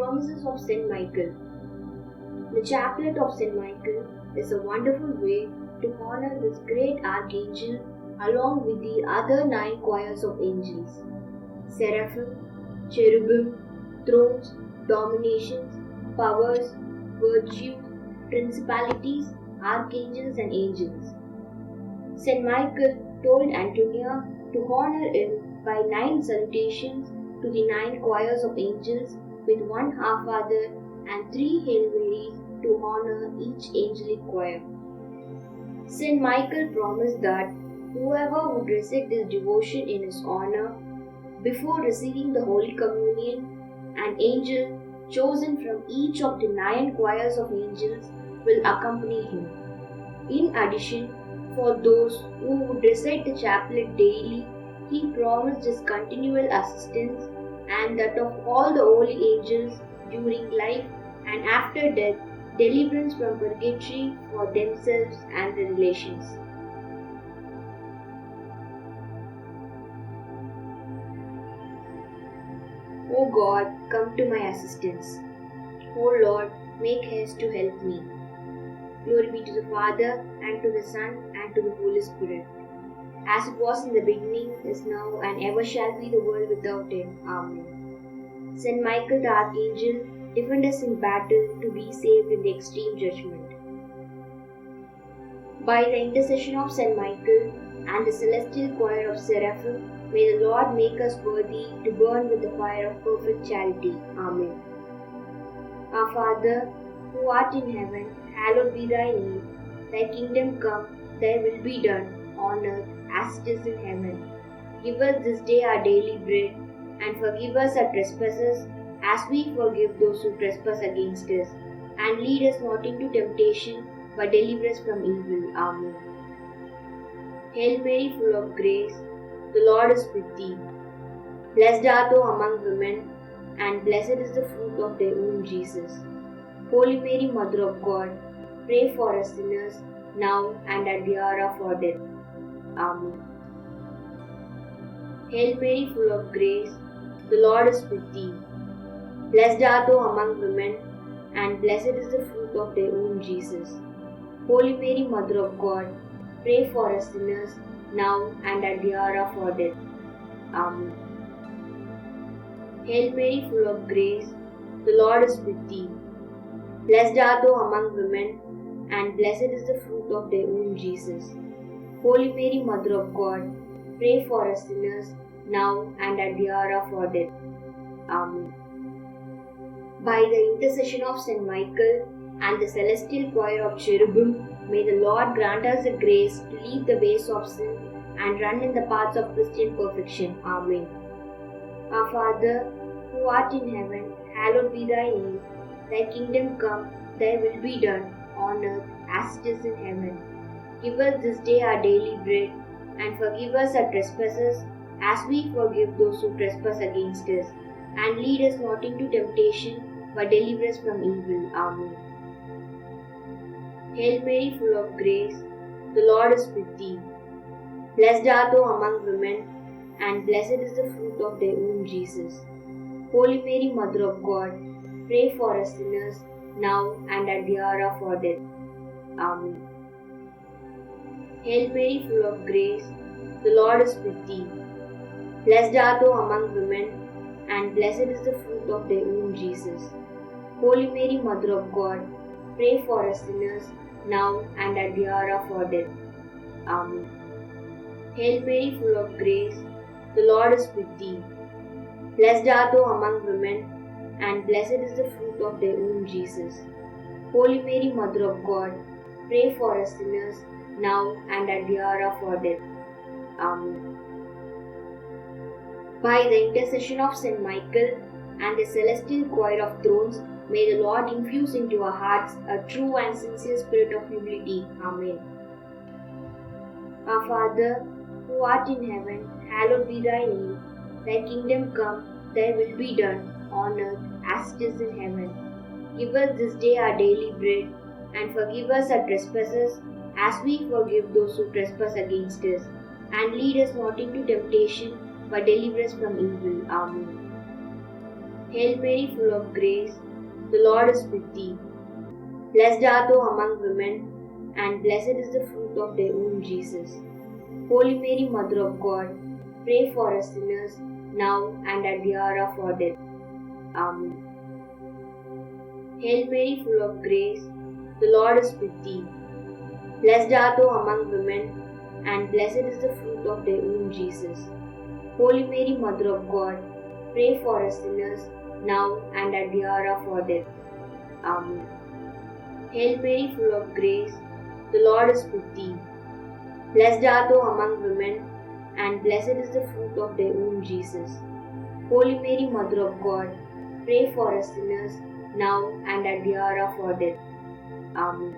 promises of Saint Michael. The chaplet of Saint Michael is a wonderful way to honor this great archangel along with the other 9 choirs of angels: seraphim, cherubim, thrones, dominations, powers, virtues, principalities, archangels, and angels. Saint Michael told Antonia to honor him by 9 salutations to the 9 choirs of angels with 1 Our Father and 3 Hail Marys to honor each angelic choir. Saint Michael promised that whoever would recite this devotion in his honor before receiving the Holy Communion, an angel chosen from each of the 9 choirs of angels will accompany him. In addition, for those who would recite the chaplet daily, he promised his continual assistance and that of all the holy angels during life and after death, deliverance from purgatory for themselves and their relations. O God, come to my assistance. O Lord, make haste to help me. Glory be to the Father, and to the Son, and to the Holy Spirit, as it was in the beginning, is now, and ever shall be, the world without end. Amen. Saint Michael the Archangel, defend us in battle to be saved in the extreme judgment. By the intercession of Saint Michael and the celestial choir of seraphim, may the Lord make us worthy to burn with the fire of perfect charity. Amen. Our Father, who art in heaven, hallowed be thy name. Thy kingdom come, thy will be done, on earth as it is in heaven. Give us this day our daily bread, and forgive us our trespasses, as we forgive those who trespass against us. And lead us not into temptation, but deliver us from evil. Amen. Hail Mary, full of grace, the Lord is with thee. Blessed art thou among women, and blessed is the fruit of thy womb, Jesus. Holy Mary, Mother of God, pray for us sinners, now and at the hour of our death. Amen. Hail Mary, full of grace, the Lord is with thee. Blessed art thou among women, and blessed is the fruit of thy womb, Jesus. Holy Mary, Mother of God, pray for us sinners, now and at the hour of our death. Amen. Hail Mary, full of grace, the Lord is with thee. Blessed art thou among women, and blessed is the fruit of thy womb, Jesus. Holy Mary, Mother of God, pray for us sinners, now and at the hour of our death. Amen. By the intercession of Saint Michael and the celestial choir of cherubim, may the Lord grant us the grace to leave the ways of sin and run in the paths of Christian perfection. Amen. Our Father, who art in heaven, hallowed be thy name. Thy kingdom come, thy will be done, on earth as it is in heaven. Give us this day our daily bread, and forgive us our trespasses, as we forgive those who trespass against us. And lead us not into temptation, but deliver us from evil. Amen. Hail Mary, full of grace, the Lord is with thee. Blessed art thou among women, and blessed is the fruit of thy womb, Jesus. Holy Mary, Mother of God, pray for us sinners, now and at the hour of our death. Amen. Hail Mary, full of grace, the Lord is with thee. Blessed art thou among women, and blessed is the fruit of thy womb, Jesus. Holy Mary, Mother of God, pray for us sinners, now and at the hour of our death. Amen. Hail Mary, full of grace, the Lord is with thee. Blessed art thou among women, and blessed is the fruit of thy womb, Jesus. Holy Mary, Mother of God, pray for us sinners, now and at the hour of our death. Amen. By the intercession of Saint Michael and the celestial choir of thrones, may the Lord infuse into our hearts a true and sincere spirit of humility. Amen. Our Father, who art in heaven, hallowed be thy name. Thy kingdom come, thy will be done, on earth as it is in heaven. Give us this day our daily bread, and forgive us our trespasses, as we forgive those who trespass against us. And lead us not into temptation, but deliver us from evil. Amen. Hail Mary, full of grace, the Lord is with thee. Blessed art thou among women, and blessed is the fruit of thy womb, Jesus. Holy Mary, Mother of God, pray for us sinners, now and at the hour of our death. Amen. Hail Mary, full of grace, the Lord is with thee. Blessed art thou among women, and blessed is the fruit of thy womb, Jesus. Holy Mary, Mother of God, pray for us sinners, now and at the hour of our death. Amen. Hail Mary, full of grace, the Lord is with thee. Blessed art thou among women, and blessed is the fruit of thy womb, Jesus. Holy Mary, Mother of God, pray for us sinners, now and at the hour of our death. Amen.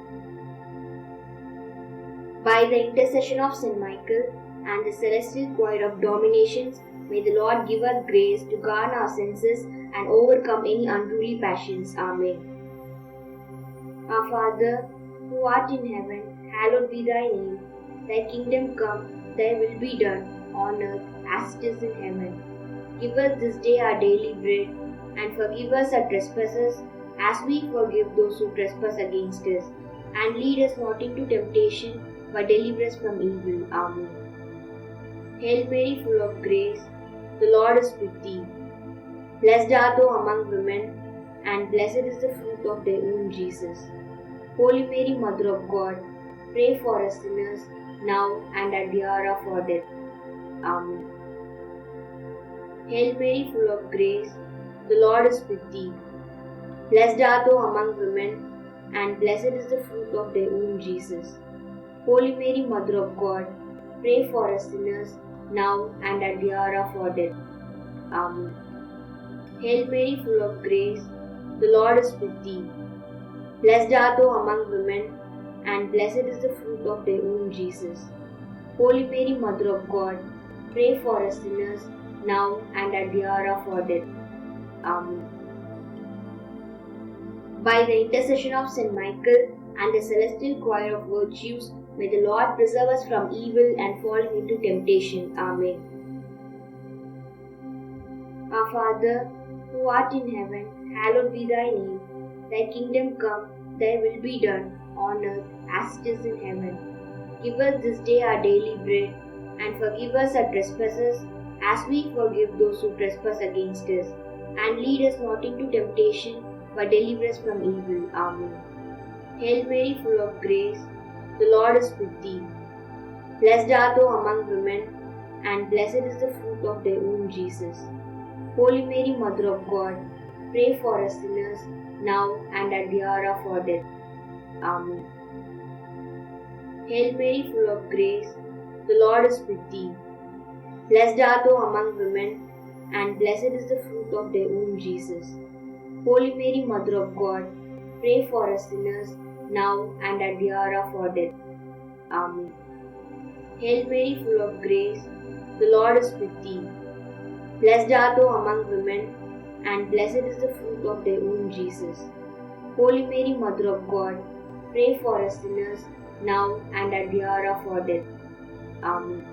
By the intercession of Saint Michael and the celestial choir of dominations, may the Lord give us grace to guard our senses and overcome any unruly passions. Amen. Our Father, who art in heaven, hallowed be thy name. Thy kingdom come, thy will be done, on earth as it is in heaven. Give us this day our daily bread, and forgive us our trespasses, as we forgive those who trespass against us. And lead us not into temptation, but deliver us from evil. Amen. Hail Mary, full of grace, the Lord is with thee. Blessed art thou among women, and blessed is the fruit of thy womb, Jesus. Holy Mary, Mother of God, pray for us sinners, now and at the hour of our death. Amen. Hail Mary, full of grace, the Lord is with thee. Blessed art thou among women, and blessed is the fruit of thy womb, Jesus. Holy Mary, Mother of God, pray for us sinners, now and at the hour of our death. Amen. Hail Mary, full of grace, the Lord is with thee. Blessed art thou among women, and blessed is the fruit of thy womb, Jesus. Holy Mary, Mother of God, pray for us sinners, now and at the hour of our death. Amen. By the intercession of Saint Michael and the celestial choir of virtues, may the Lord preserve us from evil and falling into temptation. Amen. Our Father, who art in heaven, hallowed be thy name. Thy kingdom come, thy will be done, on earth as it is in heaven. Give us this day our daily bread, and forgive us our trespasses, as we forgive those who trespass against us. And lead us not into temptation, but deliver us from evil. Amen. Hail Mary, full of grace, the Lord is with thee. Blessed art thou among women, and blessed is the fruit of thy womb, Jesus. Holy Mary, Mother of God, pray for us sinners, now and at the hour of our death. Amen. Hail Mary, full of grace, the Lord is with thee. Blessed art thou among women, and blessed is the fruit of thy womb, Jesus. Holy Mary, Mother of God, pray for us sinners, now and at the hour of our death. Amen. Hail Mary, full of grace, the Lord is with thee. Blessed art thou among women, and blessed is the fruit of thy womb, Jesus. Holy Mary, Mother of God, pray for us sinners, now and at the hour of our death. Amen.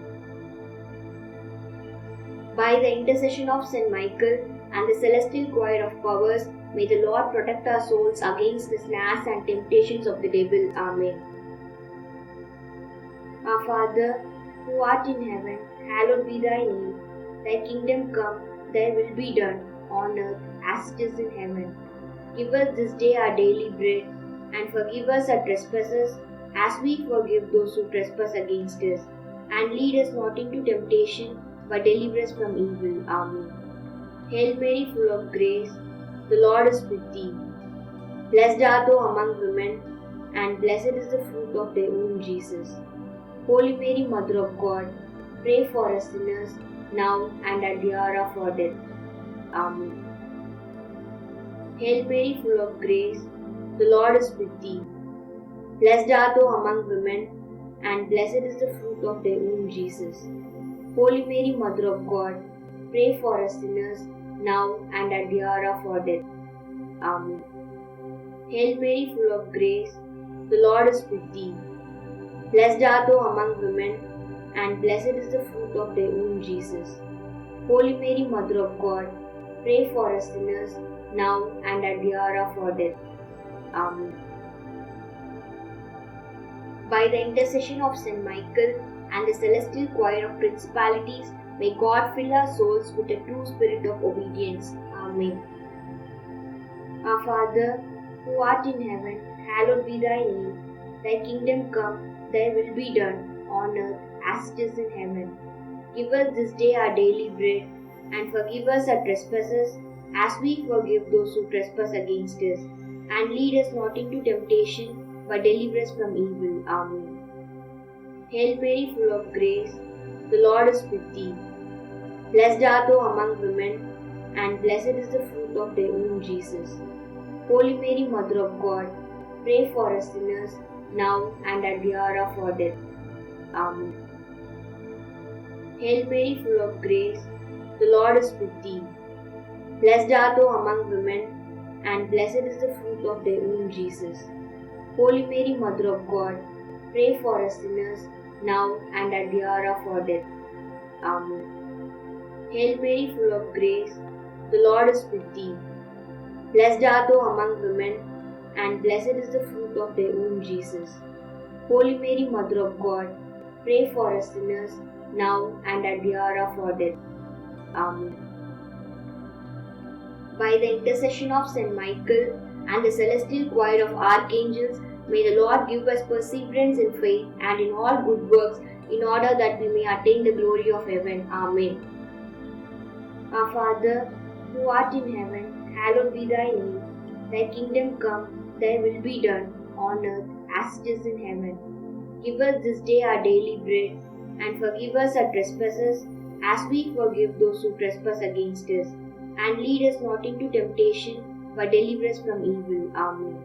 By the intercession of Saint Michael and the celestial choir of powers, may the Lord protect our souls against the snares and temptations of the devil. Amen. Our Father, who art in heaven, hallowed be thy name. Thy kingdom come, thy will be done, on earth as it is in heaven. Give us this day our daily bread, and forgive us our trespasses, as we forgive those who trespass against us. And lead us not into temptation, but deliver us from evil. Amen. Hail Mary, full of grace, the Lord is with thee. Blessed art thou among women, and blessed is the fruit of thy womb, Jesus. Holy Mary, Mother of God, pray for us sinners, now and at the hour of our death. Amen. Hail Mary, full of grace, the Lord is with thee. Blessed art thou among women, and blessed is the fruit of thy womb, Jesus. Holy Mary, Mother of God, pray for us sinners, now and at the hour of our death. Amen. Hail Mary, full of grace, the Lord is with thee. Blessed art thou among women, and blessed is the fruit of thy womb, Jesus. Holy Mary, Mother of God, pray for us sinners, now and at the hour of our death. Amen. By the intercession of Saint Michael and the celestial choir of principalities, may God fill our souls with a true spirit of obedience. Amen. Our Father, who art in heaven, hallowed be thy name. Thy kingdom come, thy will be done, on earth as it is in heaven. Give us this day our daily bread, and forgive us our trespasses, as we forgive those who trespass against us. And lead us not into temptation, but deliver us from evil. Amen. Hail Mary, full of grace, the Lord is with thee. Blessed art thou among women, and blessed is the fruit of thy womb, Jesus. Holy Mary, Mother of God, pray for us sinners, now and at the hour of our death. Amen. Hail Mary, full of grace, the Lord is with thee. Blessed art thou among women, and blessed is the fruit of thy womb, Jesus. Holy Mary, Mother of God, pray for us sinners, now and at the hour of our death. Amen. Hail Mary, full of grace, the Lord is with thee. Blessed art thou among women, and blessed is the fruit of thy womb, Jesus. Holy Mary, Mother of God, pray for us sinners, now and at the hour of our death. Amen. By the intercession of Saint Michael and the celestial choir of archangels, may the Lord give us perseverance in faith and in all good works, in order that we may attain the glory of heaven. Amen. Our Father, who art in heaven, hallowed be thy name. Thy kingdom come, thy will be done, on earth as it is in heaven. Give us this day our daily bread, and forgive us our trespasses, as we forgive those who trespass against us. And lead us not into temptation, but deliver us from evil. Amen.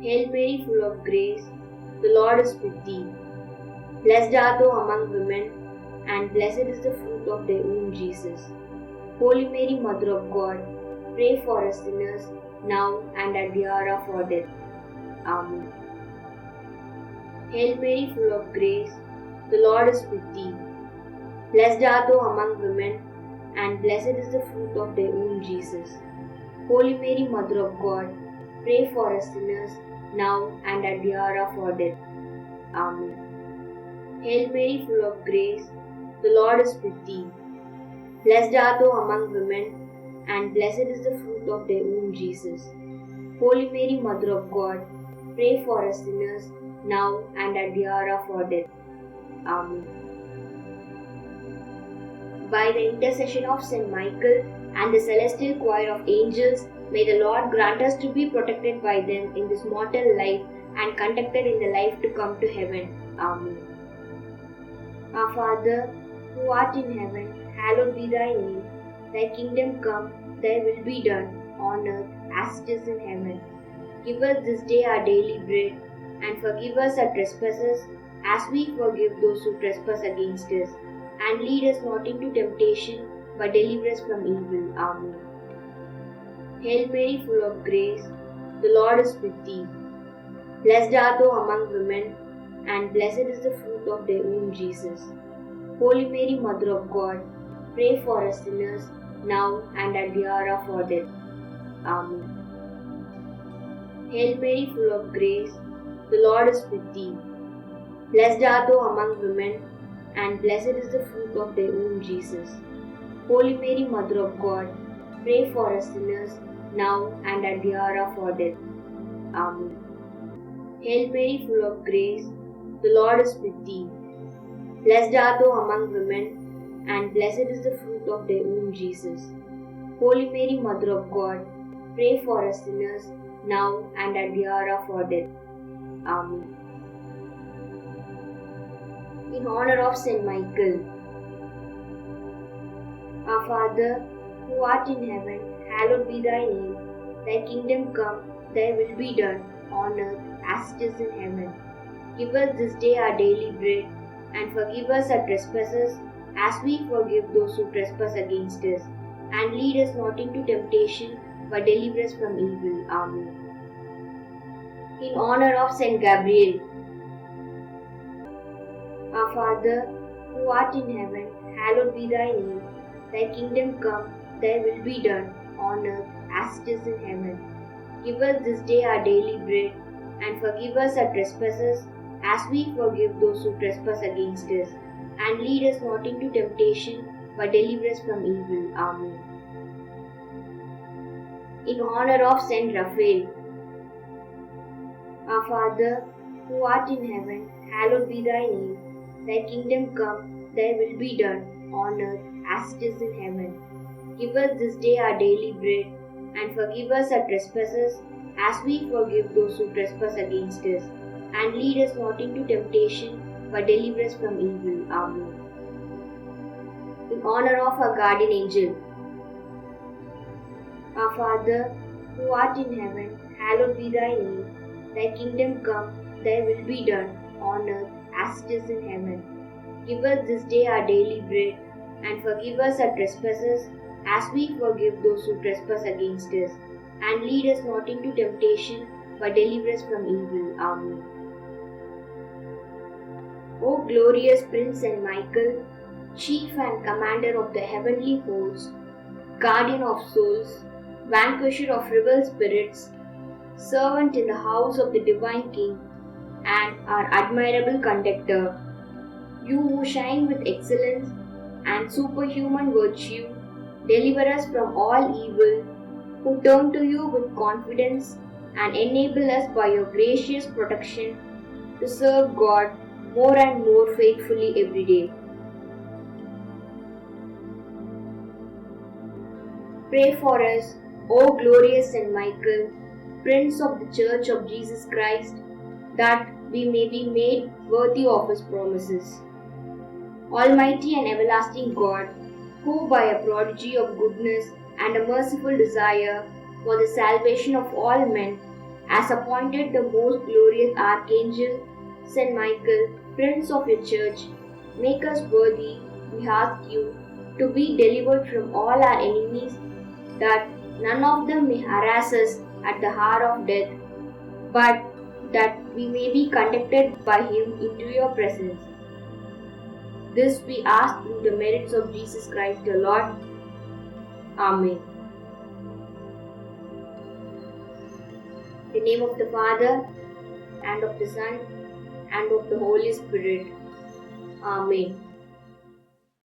Hail Mary, full of grace, the Lord is with thee. Blessed art thou among women, and blessed is the fruit of thy womb, Jesus. Holy Mary, Mother of God, pray for us sinners, now and at the hour of our death. Amen. Hail Mary, full of grace, the Lord is with thee. Blessed art thou among women, and blessed is the fruit of thy womb, Jesus. Holy Mary, Mother of God, pray for us sinners, now and at the hour of our death. Amen. Hail Mary, full of grace, the Lord is with thee. Blessed art thou among women, and blessed is the fruit of thy womb, Jesus. Holy Mary, Mother of God, pray for us sinners, now and at the hour of our death. Amen. By the intercession of Saint Michael and the celestial choir of angels, may the Lord grant us to be protected by them in this mortal life and conducted in the life to come to heaven. Amen. Our Father, who art in heaven, hallowed be thy name. Thy kingdom come, thy will be done, on earth as it is in heaven. Give us this day our daily bread, and forgive us our trespasses, as we forgive those who trespass against us. And lead us not into temptation, but deliver us from evil. Amen. Hail Mary, full of grace, the Lord is with thee. Blessed art thou among women, and blessed is the fruit of thy womb, Jesus. Holy Mary, Mother of God, pray for us sinners, now and at the hour of our death. Amen. Hail Mary, full of grace, the Lord is with thee. Blessed art thou among women, and blessed is the fruit of thy womb, Jesus. Holy Mary, Mother of God, pray for us sinners, now and at the hour of our death. Amen. Hail Mary, full of grace, the Lord is with thee. Blessed art thou among women, and blessed is the fruit of thy womb, Jesus. Holy Mary, Mother of God, pray for us sinners, now and at the hour of our death. Amen. In honor of Saint Michael. Our Father, who art in heaven, hallowed be thy name. Thy kingdom come, thy will be done, on earth as it is in heaven. Give us this day our daily bread, and forgive us our trespasses, as we forgive those who trespass against us. And lead us not into temptation, but deliver us from evil. Amen. In honor of Saint Gabriel. Our Father, who art in heaven, hallowed be thy name. Thy kingdom come, thy will be done on earth as it is in heaven. Give us this day our daily bread, and forgive us our trespasses as we forgive those who trespass against us. And lead us not into temptation, but deliver us from evil. Amen. In honor of Saint Raphael, our Father, who art in heaven, hallowed be thy name. Thy kingdom come, thy will be done, on earth as it is in heaven. Give us this day our daily bread, and forgive us our trespasses as we forgive those who trespass against us. And lead us not into temptation, but deliver us from evil. Amen. In honor of our guardian angel, our Father, who art in heaven, hallowed be thy name. Thy kingdom come, thy will be done, on earth as it is in heaven. Give us this day our daily bread, and forgive us our trespasses as we forgive those who trespass against us. And lead us not into temptation, but deliver us from evil. Amen. O glorious Prince Saint Michael, Chief and Commander of the heavenly host, Guardian of souls, Vanquisher of rebel spirits, Servant in the house of the Divine King, and our admirable conductor, you who shine with excellence and superhuman virtue, deliver us from all evil, who turn to you with confidence and enable us by your gracious protection to serve God more and more faithfully every day. Pray for us, O glorious Saint Michael, Prince of the Church of Jesus Christ, that we may be made worthy of His promises. Almighty and everlasting God, who by a prodigy of goodness and a merciful desire for the salvation of all men, has appointed the most glorious Archangel, Saint Michael, Prince of your Church, make us worthy, we ask you, to be delivered from all our enemies, that none of them may harass us at the hour of death, but that we may be conducted by Him into your presence. This we ask through the merits of Jesus Christ the Lord. Amen. In the name of the Father, and of the Son, and of the Holy Spirit. Amen.